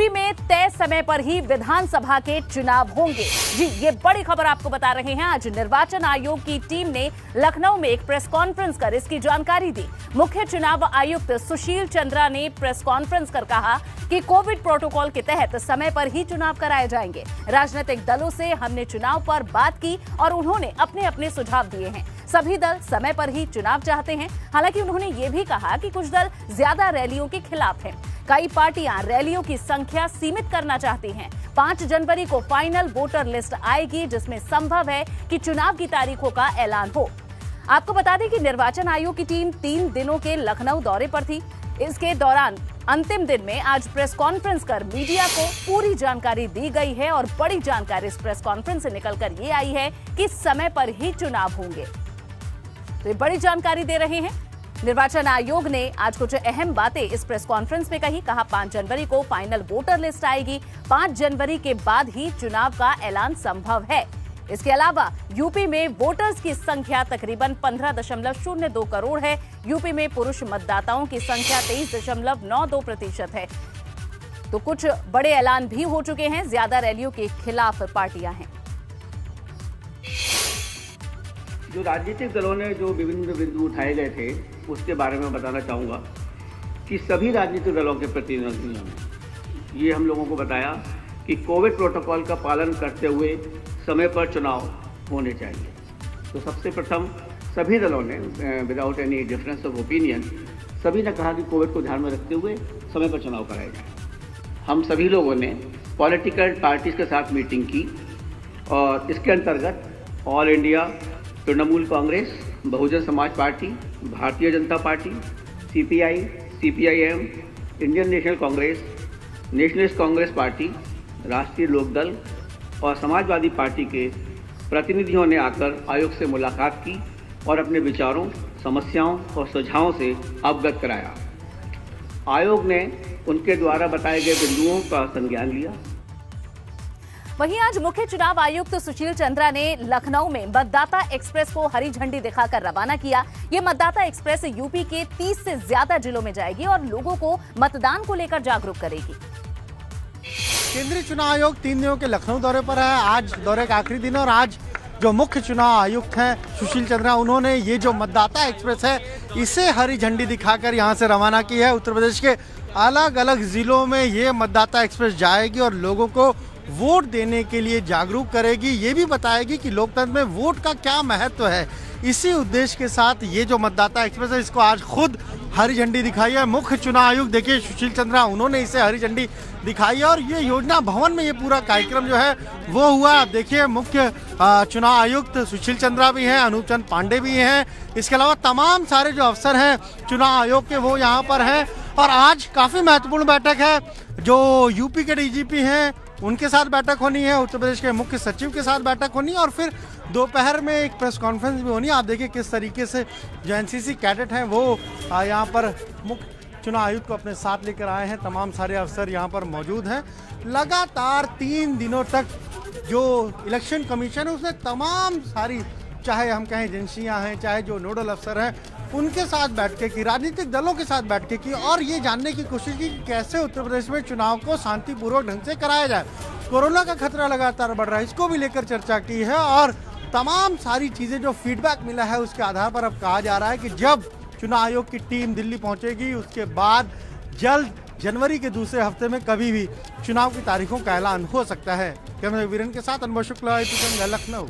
UP में तय समय पर ही विधानसभा के चुनाव होंगे। जी, ये बड़ी खबर आपको बता रहे हैं। आज निर्वाचन आयोग की टीम ने लखनऊ में एक प्रेस कॉन्फ्रेंस कर इसकी जानकारी दी। मुख्य चुनाव आयुक्त सुशील चंद्रा ने प्रेस कॉन्फ्रेंस कर कहा कि कोविड प्रोटोकॉल के तहत समय पर ही चुनाव कराए जाएंगे। राजनीतिक दलों से हमने चुनाव पर बात की और उन्होंने अपने अपने सुझाव दिए हैं। सभी दल समय पर ही चुनाव चाहते हैं। हालांकि उन्होंने ये भी कहा कि कुछ दल ज्यादा रैलियों के खिलाफ हैं। कई पार्टियां रैलियों की संख्या सीमित करना चाहती हैं। 5 जनवरी को फाइनल वोटर लिस्ट आएगी, जिसमें संभव है कि चुनाव की तारीखों का ऐलान हो। आपको बता दें कि निर्वाचन आयोग की टीम 3 दिनों के लखनऊ दौरे पर थी। इसके दौरान अंतिम दिन में आज प्रेस कॉन्फ्रेंस कर मीडिया को पूरी जानकारी दी गई है और बड़ी जानकारी इस प्रेस कॉन्फ्रेंस से निकलकर ये आई है कि समय पर ही चुनाव होंगे। तो ये बड़ी जानकारी दे रहे हैं। निर्वाचन आयोग ने आज कुछ अहम बातें इस प्रेस कॉन्फ्रेंस में कही। कहा 5 जनवरी को फाइनल वोटर लिस्ट आएगी। 5 जनवरी के बाद ही चुनाव का ऐलान संभव है। इसके अलावा यूपी में वोटर्स की संख्या तकरीबन 15.02 करोड़ है। यूपी में पुरुष मतदाताओं की संख्या 23.92% है। तो कुछ बड़े ऐलान भी हो चुके हैं। ज्यादा रैलियों के खिलाफ पार्टियां हैं। जो राजनीतिक दलों ने जो विभिन्न बिंदु उठाए गए थे उसके बारे में बताना चाहूँगा कि सभी राजनीतिक दलों के प्रतिनिधियों ने ये हम लोगों को बताया कि कोविड प्रोटोकॉल का पालन करते हुए समय पर चुनाव होने चाहिए। तो सबसे प्रथम सभी दलों ने without any difference of opinion सभी ने कहा कि कोविड को ध्यान में रखते हुए समय पर चुनाव कराया जाए। हम सभी लोगों ने पॉलिटिकल पार्टीज के साथ मीटिंग की और इसके अंतर्गत all India Trinamool Congress, Bahujan Samaj party, Bharatiya Janata party, CPI, CPIM, Indian national Congress, nationalist Congress party, राष्ट्रीय लोकदल और समाजवादी पार्टी के प्रतिनिधियों ने आकर आयोग से मुलाकात की और अपने विचारों, समस्याओं और सुझावों से अवगत कराया। आयोग ने उनके द्वारा बताए गए बिंदुओं का संज्ञान लिया। वहीं आज मुख्य चुनाव आयुक्त सुशील चंद्रा ने लखनऊ में मतदाता एक्सप्रेस को हरी झंडी दिखाकर रवाना किया। ये मतदाता एक्सप्रेस यूपी के 30 से ज्यादा जिलों में जाएगी और लोगों को मतदान को लेकर जागरूक करेगी। केंद्रीय चुनाव आयोग 3 दिनों के लखनऊ दौरे पर है। आज दौरे का आखिरी दिन और आज जो मुख्य चुनाव आयुक्त हैं सुशील चंद्रा, उन्होंने ये जो मतदाता एक्सप्रेस है इसे हरी झंडी दिखाकर यहाँ से रवाना की है। उत्तर प्रदेश के अलग अलग जिलों में ये मतदाता एक्सप्रेस जाएगी और लोगों को वोट देने के लिए जागरूक करेगी। ये भी बताएगी कि लोकतंत्र में वोट का क्या महत्व है। इसी उद्देश्य के साथ ये जो मतदाता एक्सप्रेस है इसको आज खुद हरी झंडी दिखाई है मुख्य चुनाव आयुक्त। देखिए सुशील चंद्रा, उन्होंने इसे हरी झंडी दिखाई है और ये योजना भवन में ये पूरा कार्यक्रम जो है वो हुआ। आप देखिए मुख्य चुनाव आयुक्त सुशील चंद्रा भी हैं, अनूप चंद पांडे भी हैं। इसके अलावा तमाम सारे जो अफसर हैं चुनाव आयोग के वो यहाँ पर हैं और आज काफ़ी महत्वपूर्ण बैठक है। जो यूपी के डीजीपी हैं उनके साथ बैठक होनी है, उत्तर प्रदेश के मुख्य सचिव के साथ बैठक होनी है और फिर दोपहर में एक प्रेस कॉन्फ्रेंस भी होनी है। आप देखिए किस तरीके से जो एनसीसी कैडेट हैं वो यहाँ पर मुख्य चुनाव आयुक्त को अपने साथ लेकर आए हैं। तमाम सारे अफसर यहाँ पर मौजूद हैं। लगातार 3 दिनों तक जो इलेक्शन कमीशन है उसने तमाम सारी, चाहे हम कहें एजेंसियाँ हैं, चाहे जो नोडल अफसर हैं, उनके साथ बैठकें की, राजनीतिक दलों के साथ बैठकें की और ये जानने की कोशिश की कि कैसे उत्तर प्रदेश में चुनाव को शांतिपूर्वक ढंग से कराया जाए। कोरोना का खतरा लगातार बढ़ रहा है, इसको भी लेकर चर्चा की है और तमाम सारी चीज़ें जो फीडबैक मिला है उसके आधार पर अब कहा जा रहा है कि जब चुनाव आयोग की टीम दिल्ली पहुंचेगी उसके बाद जल्द जनवरी के दूसरे हफ्ते में कभी भी चुनाव की तारीखों का ऐलान हो सकता है। कैमरा वीरेन के साथ अनुभव शुक्ला, लखनऊ।